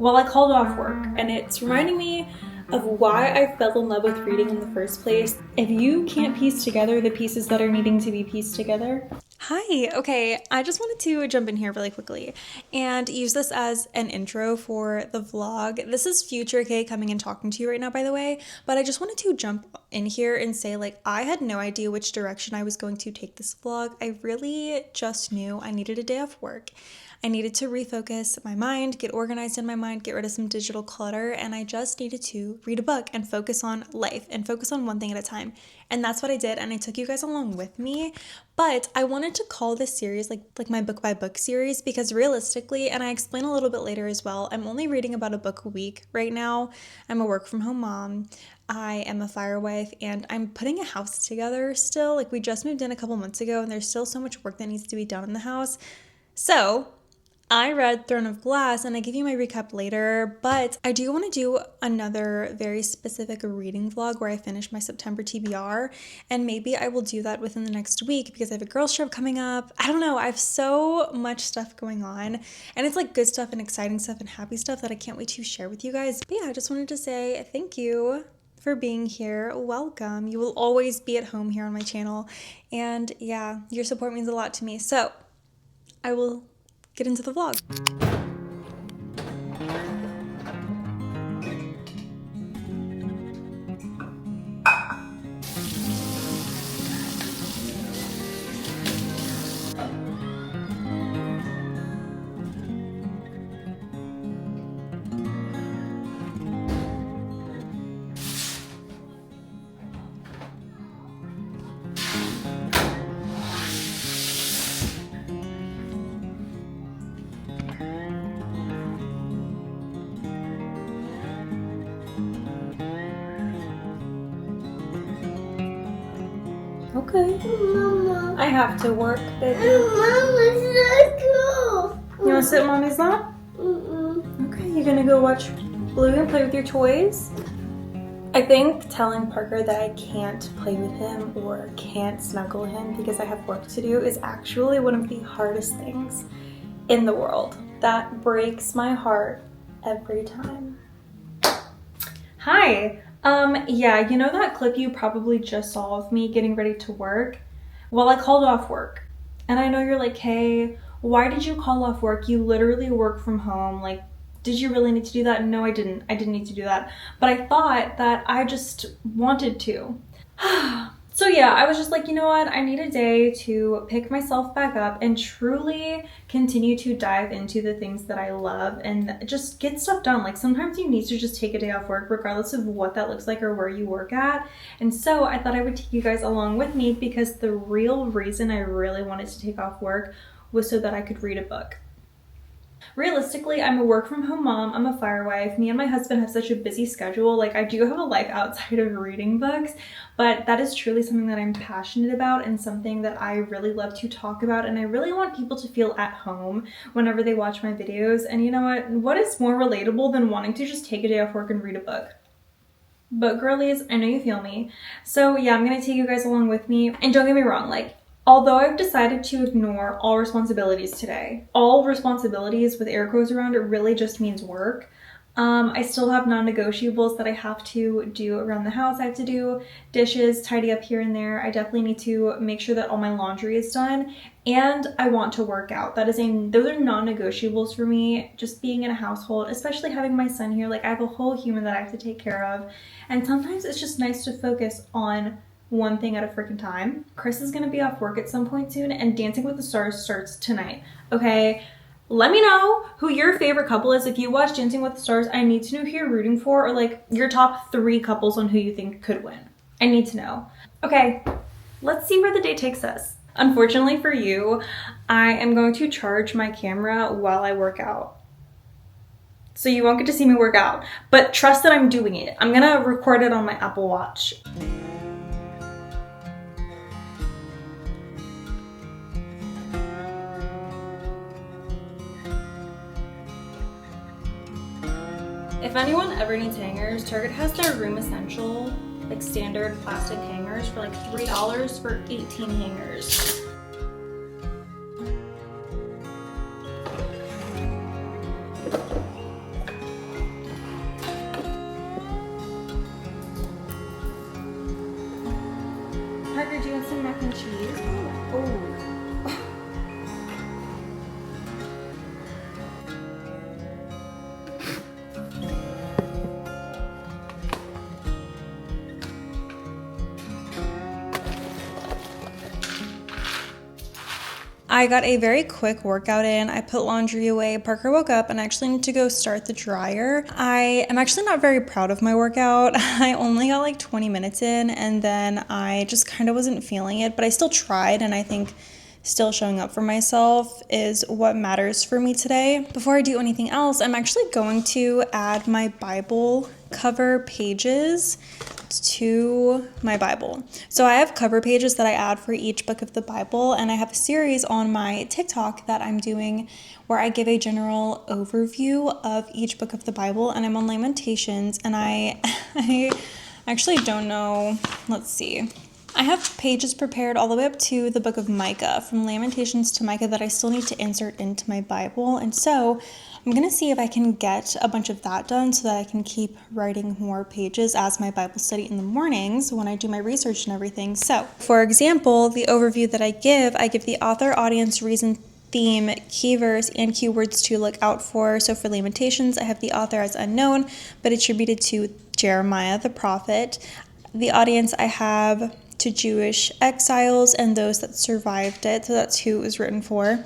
Well, I called off work, and it's reminding me of why I fell in love with reading in the first place. If you can't piece together the pieces that are needing to be pieced together. Hi, okay, I just wanted to jump in here really quickly and use this as an intro for the vlog. This is Future K coming and talking to you right now, by the way, but I just wanted to jump in here and say, like, I had no idea which direction I was going to take this vlog. I really just knew I needed a day off work. I needed to refocus my mind, get organized in my mind, get rid of some digital clutter, and I just needed to read a book and focus on life and focus on one thing at a time. And that's what I did, and I took you guys along with me. But I wanted to call this series like my book by book series because realistically, and I explain a little bit later as well, I'm only reading about a book a week right now. I'm a work from home mom. I am a fire wife, and I'm putting a house together still. Like, we just moved in a couple months ago, and there's still so much work that needs to be done in the house. So I read Throne of Glass, and I give you my recap later, but I do want to do another very specific reading vlog where I finish my September TBR, and maybe I will do that within the next week because I have a girls trip coming up. I don't know, I have so much stuff going on, and it's like good stuff and exciting stuff and happy stuff that I can't wait to share with you guys. But yeah, I just wanted to say thank you for being here. Welcome. You will always be at home here on my channel, and yeah, your support means a lot to me. So I will get into the vlog. Okay. Mama. I have to work, baby. Mama's not cool. You want to sit in Mommy's lap? Okay, you gonna go watch Blue and play with your toys? I think telling Parker that I can't play with him or can't snuggle him because I have work to do is actually one of the hardest things in the world. That breaks my heart every time. Hi. Yeah, you know that clip you probably just saw of me getting ready to work? Well, I called off work. And I know you're like, hey, why did you call off work? You literally work from home. Like, did you really need to do that? No, I didn't. I didn't need to do that. But I thought that I just wanted to. So yeah, I was just like, you know what? I need a day to pick myself back up and truly continue to dive into the things that I love and just get stuff done. Like, sometimes you need to just take a day off work regardless of what that looks like or where you work at. And so I thought I would take you guys along with me because the real reason I really wanted to take off work was so that I could read a book. Realistically, I'm a work from home mom, I'm a fire wife. Me and my husband have such a busy schedule. Like, I do have a life outside of reading books, but that is truly something that I'm passionate about and something that I really love to talk about, and I really want people to feel at home whenever they watch my videos. And you know what is more relatable than wanting to just take a day off work and read a book? But girlies, I know you feel me. So yeah, I'm gonna take you guys along with me, and don't get me wrong, like, although I've decided to ignore all responsibilities today, all responsibilities with air quotes around it really just means work. I still have non-negotiables that I have to do around the house. I have to do dishes, tidy up here and there. I definitely need to make sure that all my laundry is done, and I want to work out. Those are non-negotiables for me, just being in a household, especially having my son here. Like, I have a whole human that I have to take care of, and sometimes it's just nice to focus on one thing at a freaking time. Chris is gonna be off work at some point soon, and Dancing with the Stars starts tonight. Okay, let me know who your favorite couple is. If you watch Dancing with the Stars, I need to know who you're rooting for, or like your top 3 couples on who you think could win. I need to know. Okay, let's see where the day takes us. Unfortunately for you, I am going to charge my camera while I work out. So you won't get to see me work out, but trust that I'm doing it. I'm gonna record it on my Apple Watch. If anyone ever needs hangers, Target has their Room Essential, like standard plastic hangers for like $3 for 18 hangers. chili mac and cheese. Oh. I got a very quick workout in. I put laundry away. Parker woke up and I actually need to go start the dryer. I am actually not very proud of my workout. I only got like 20 minutes in and then I just kind of wasn't feeling it, but I still tried, and I think still showing up for myself is what matters for me today. Before I do anything else, I'm actually going to add my Bible cover pages to my Bible. So I have cover pages that I add for each book of the Bible, and I have a series on my TikTok that I'm doing where I give a general overview of each book of the Bible, and I'm on Lamentations, and I actually don't know, let's see. I have pages prepared all the way up to the book of Micah, from Lamentations to Micah, that I still need to insert into my Bible, and so I'm going to see if I can get a bunch of that done so that I can keep writing more pages as my Bible study in the mornings when I do my research and everything. So, for example, the overview that I give the author, audience, reason, theme, key verse, and keywords to look out for. So for Lamentations, I have the author as unknown, but attributed to Jeremiah the prophet. The audience I have to Jewish exiles and those that survived it, so that's who it was written for.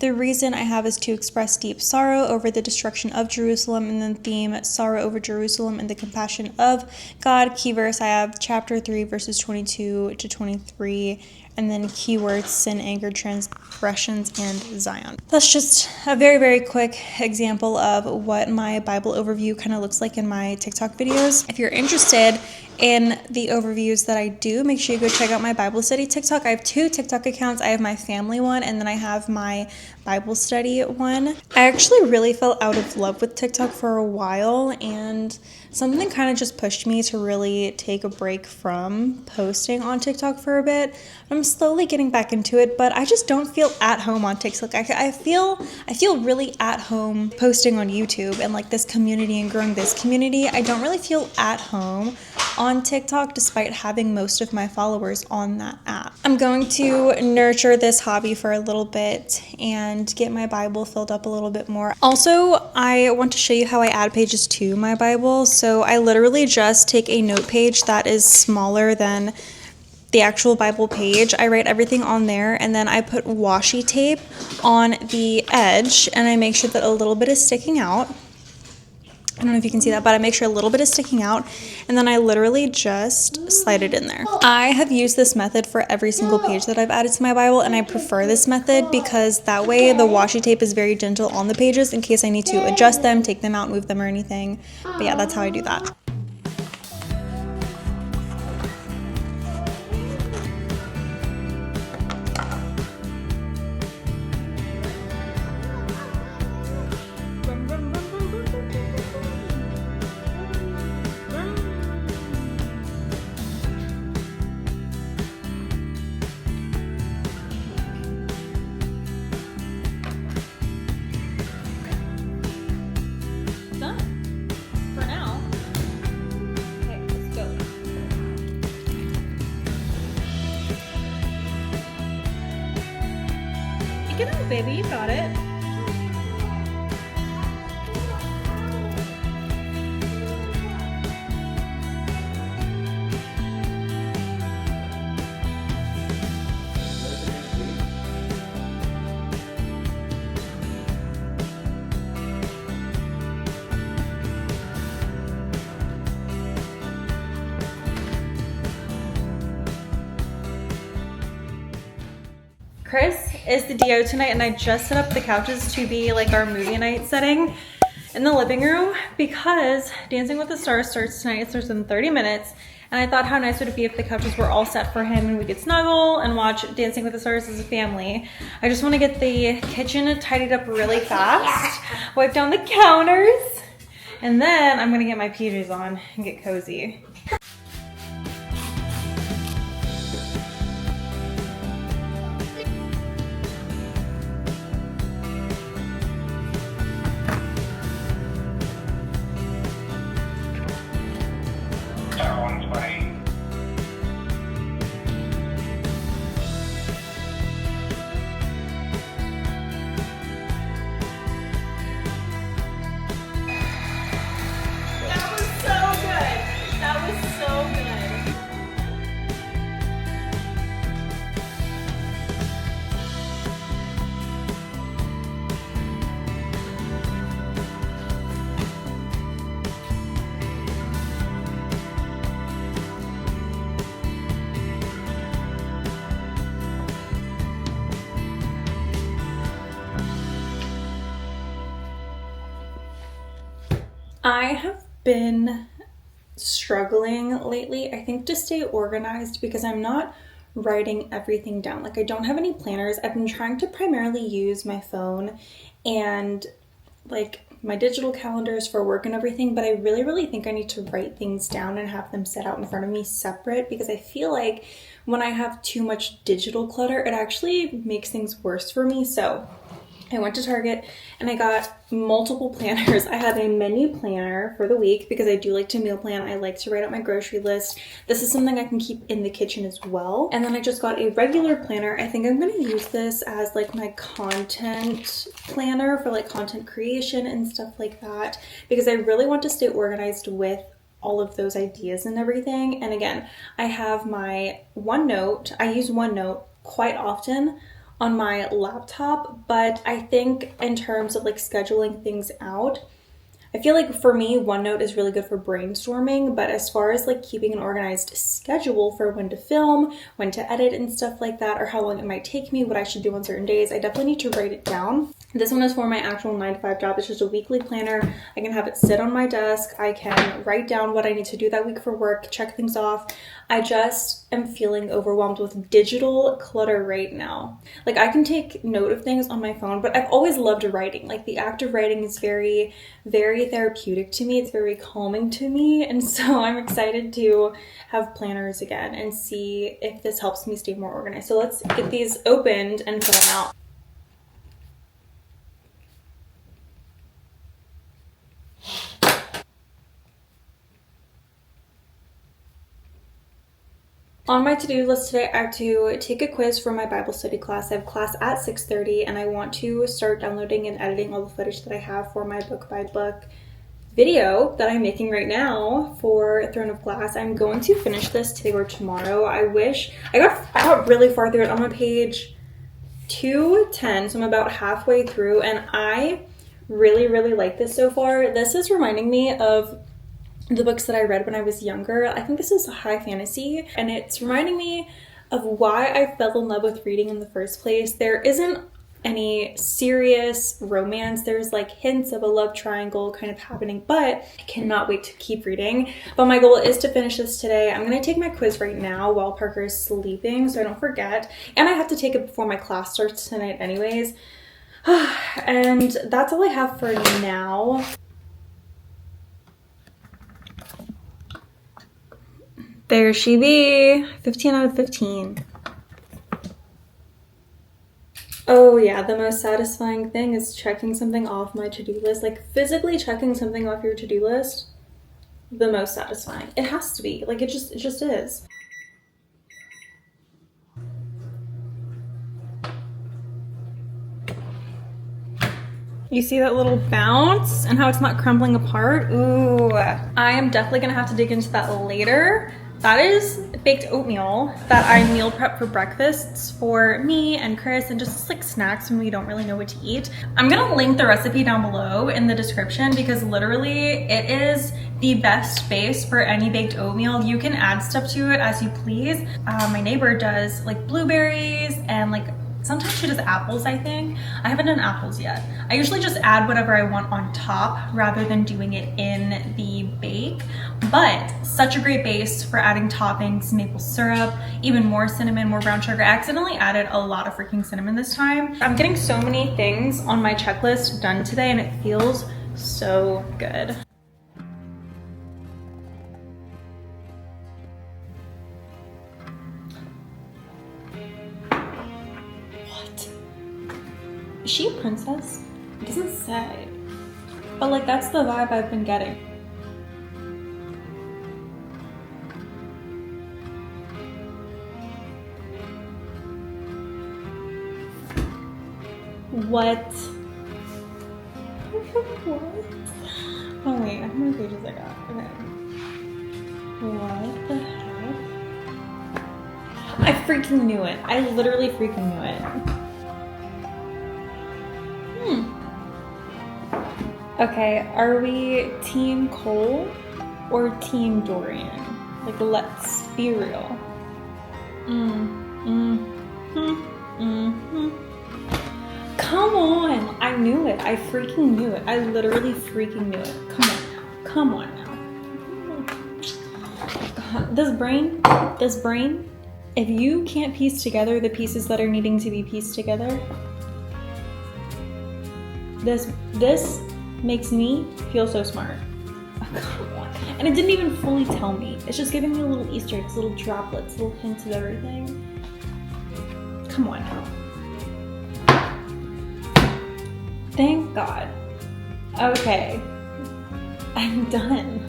The reason I have is to express deep sorrow over the destruction of Jerusalem, and then theme, sorrow over Jerusalem and the compassion of God. Key verse I have chapter 3 verses 22 to 23, and then keywords, sin, anger, transgressions, and Zion. That's just a very, very quick example of what my Bible overview kind of looks like in my TikTok videos. If you're interested in the overviews that I do, make sure you go check out my Bible study TikTok. I have 2 TikTok accounts. I have my family one, and then I have my Bible study one. I actually really fell out of love with TikTok for a while, and something kind of just pushed me to really take a break from posting on TikTok for a bit. I'm slowly getting back into it, but I just don't feel at home on TikTok. I feel really at home posting on YouTube and like this community and growing this community. I don't really feel at home on TikTok despite having most of my followers on that app. I'm going to nurture this hobby for a little bit and get my Bible filled up a little bit more. Also, I want to show you how I add pages to my Bible. So I literally just take a note page that is smaller than the actual Bible page. I write everything on there, and then I put washi tape on the edge, and I make sure that a little bit is sticking out. I don't know if you can see that, but I make sure a little bit is sticking out, and then I literally just slide it in there. I have used this method for every single page that I've added to my Bible, and I prefer this method because that way the washi tape is very gentle on the pages in case I need to adjust them, take them out, move them, or anything. But yeah, that's how I do that. Get out, baby, you got it. Chris is the DO tonight, and I just set up the couches to be like our movie night setting in the living room because Dancing with the Stars starts tonight. It starts in 30 minutes, and I thought how nice would it be if the couches were all set for him and we could snuggle and watch Dancing with the Stars as a family. I just want to get the kitchen tidied up really fast, wipe down the counters, and then I'm going to get my PJs on and get cozy. I have been struggling lately, I think, to stay organized because I'm not writing everything down. Like, I don't have any planners. I've been trying to primarily use my phone and like my digital calendars for work and everything, but I really think I need to write things down and have them set out in front of me separate because I feel like when I have too much digital clutter, it actually makes things worse for me. So I went to Target and I got multiple planners. I have a menu planner for the week because I do like to meal plan. I like to write out my grocery list. This is something I can keep in the kitchen as well. And then I just got a regular planner. I think I'm going to use this as like my content planner for like content creation and stuff like that because I really want to stay organized with all of those ideas and everything. And again, I have my OneNote. I use OneNote quite often on my laptop, but I think in terms of like scheduling things out, I feel like for me, OneNote is really good for brainstorming, but as far as like keeping an organized schedule for when to film, when to edit and stuff like that, or how long it might take me, what I should do on certain days, I definitely need to write it down. This one is for my actual 9-to-5 job. It's just a weekly planner. I can have it sit on my desk. I can write down what I need to do that week for work, check things off. I just am feeling overwhelmed with digital clutter right now. Like, I can take note of things on my phone, but I've always loved writing. Like, the act of writing is very therapeutic to me. It's very calming to me. And so I'm excited to have planners again and see if this helps me stay more organized. So let's get these opened and put them out. On my to-do list today, I have to take a quiz for my Bible study class. I have class at 6:30 and I want to start downloading and editing all the footage that I have for my book by book video that I'm making right now for Throne of Glass. I'm going to finish this today or tomorrow. I got really far through it. I'm on page 210, so I'm about halfway through, and I really like this so far. This is reminding me of the books that I read when I was younger. I think this is high fantasy, and it's reminding me of why I fell in love with reading in the first place. There isn't any serious romance. There's like hints of a love triangle kind of happening, but I cannot wait to keep reading. But my goal is to finish this today. I'm going to take my quiz right now while Parker is sleeping so I don't forget. And I have to take it before my class starts tonight anyways. And that's all I have for now. There she be. 15 out of 15. Oh yeah, the most satisfying thing is checking something off my to-do list. Like, physically checking something off your to-do list, the most satisfying. It has to be. Like, it just is. You see that little bounce and how it's not crumbling apart? Ooh, I am definitely gonna have to dig into that later. That is baked oatmeal that I meal prep for breakfasts for me and Chris, and just like snacks when we don't really know what to eat. I'm gonna link the recipe down below in the description because literally it is the best base for any baked oatmeal. You can add stuff to it as you please. My neighbor does like blueberries and like sometimes she does apples, I think. I haven't done apples yet. I usually just add whatever I want on top rather than doing it in the bake. But such a great base for adding toppings, maple syrup, even more cinnamon, more brown sugar. I accidentally added a lot of freaking cinnamon this time. I'm getting so many things on my checklist done today and it feels so good. Is she a princess? It doesn't say. But like, that's the vibe I've been getting. What? What? Oh wait, how many pages I got? Okay. What the heck? I freaking knew it. I literally freaking knew it. Okay, are we Team Cole or Team Dorian? Like, let's be real. Come on, I knew it. I freaking knew it. I literally freaking knew it. Come on now. Come on now. This brain, if you can't piece together the pieces that are needing to be pieced together, this makes me feel so smart. Come on. And it didn't even fully tell me. It's just giving me little Easter eggs, little droplets, little hints of everything. Come on now. Thank God. Okay. I'm done.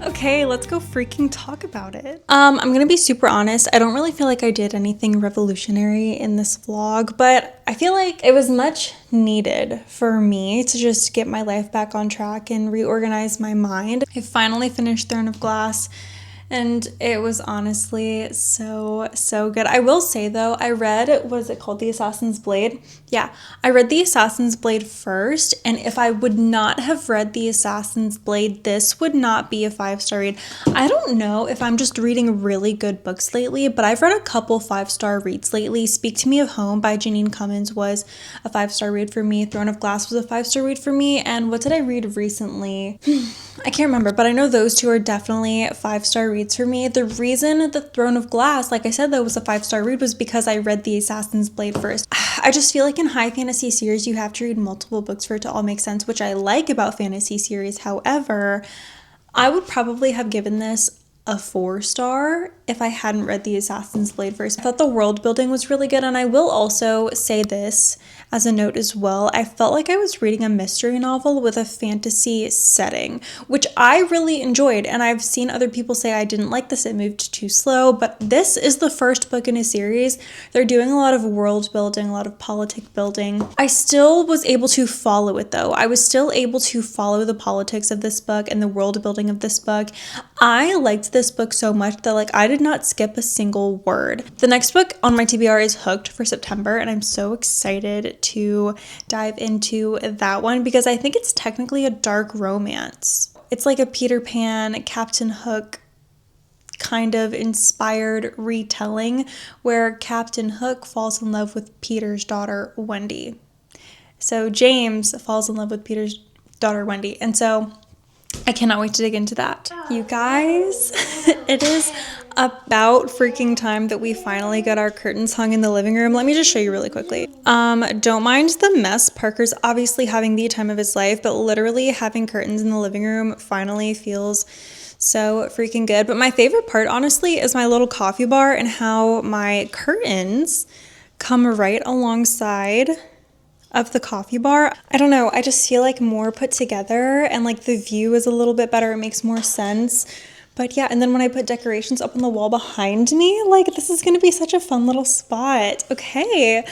Okay, let's go freaking talk about it. I'm gonna be super honest. I don't really feel like I did anything revolutionary in this vlog, but I feel like it was much needed for me to just get my life back on track and reorganize my mind. I finally finished Throne of Glass, and it was honestly so good. I will say though, I read, was it called The Assassin's Blade? Yeah, I read The Assassin's Blade first, and if I would not have read The Assassin's Blade, this would not be a 5-star read. I don't know if I'm just reading really good books lately, but I've read a couple 5-star reads lately. Speak to Me of Home by Janine Cummins was a 5-star read for me. Throne of Glass was a 5-star read for me, and what did I read recently? I can't remember, but I know those two are definitely 5-star reads for me. The reason the Throne of Glass, like I said, though, was a 5-star read was because I read The Assassin's Blade first. I just feel like in high fantasy series, you have to read multiple books for it to all make sense, which I like about fantasy series. However, I would probably have given this a 4-star if I hadn't read The Assassin's Blade first. I thought the world building was really good, and I will also say this as a note as well. I felt like I was reading a mystery novel with a fantasy setting, which I really enjoyed, and I've seen other people say I didn't like this, it moved too slow, but this is the first book in a series. They're doing a lot of world building, a lot of politic building. I still was able to follow it though. I was still able to follow the politics of this book and the world building of this book. I liked this book so much that like I did not skip a single word. The next book on my TBR is Hooked for September, and I'm so excited to dive into that one because I think it's technically a dark romance. It's like a Peter Pan, Captain Hook kind of inspired retelling where Captain Hook falls in love with Peter's daughter, Wendy. So James falls in love with Peter's daughter, Wendy. And so I cannot wait to dig into that. You guys, it is about freaking time that we finally got our curtains hung in the living room. Let me just show you really quickly. Don't mind the mess. Parker's obviously having the time of his life, but literally having curtains in the living room finally feels so freaking good. But my favorite part, honestly, is my little coffee bar and how my curtains come right alongside of the coffee bar. I don't know, I just feel like more put together and like the view is a little bit better. It makes more sense. But yeah, and then when I put decorations up on the wall behind me, like this is gonna be such a fun little spot. Okay,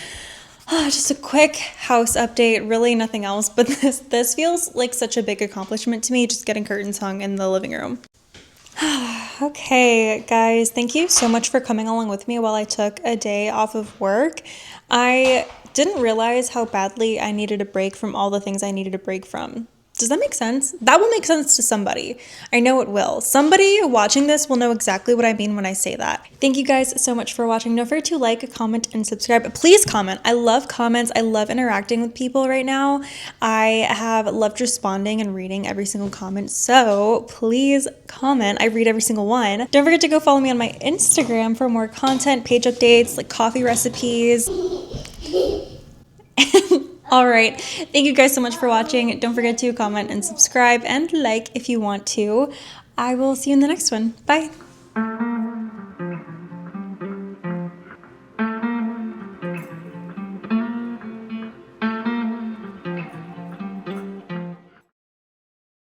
just a quick house update, really nothing else, but this feels like such a big accomplishment to me, just getting curtains hung in the living room. Okay, guys, thank you so much for coming along with me while I took a day off of work. I didn't realize how badly I needed a break from all the things I needed a break from. Does that make sense? That will make sense to somebody. I know it will. Somebody watching this will know exactly what I mean when I say that. Thank you guys so much for watching. Don't forget to like, comment, and subscribe. Please comment. I love comments. I love interacting with people right now. I have loved responding and reading every single comment. So please comment. I read every single one. Don't forget to go follow me on my Instagram for more content, page updates, like coffee recipes. All right. Thank you guys so much for watching. Don't forget to comment and subscribe and like if you want to. I will see you in the next one. Bye.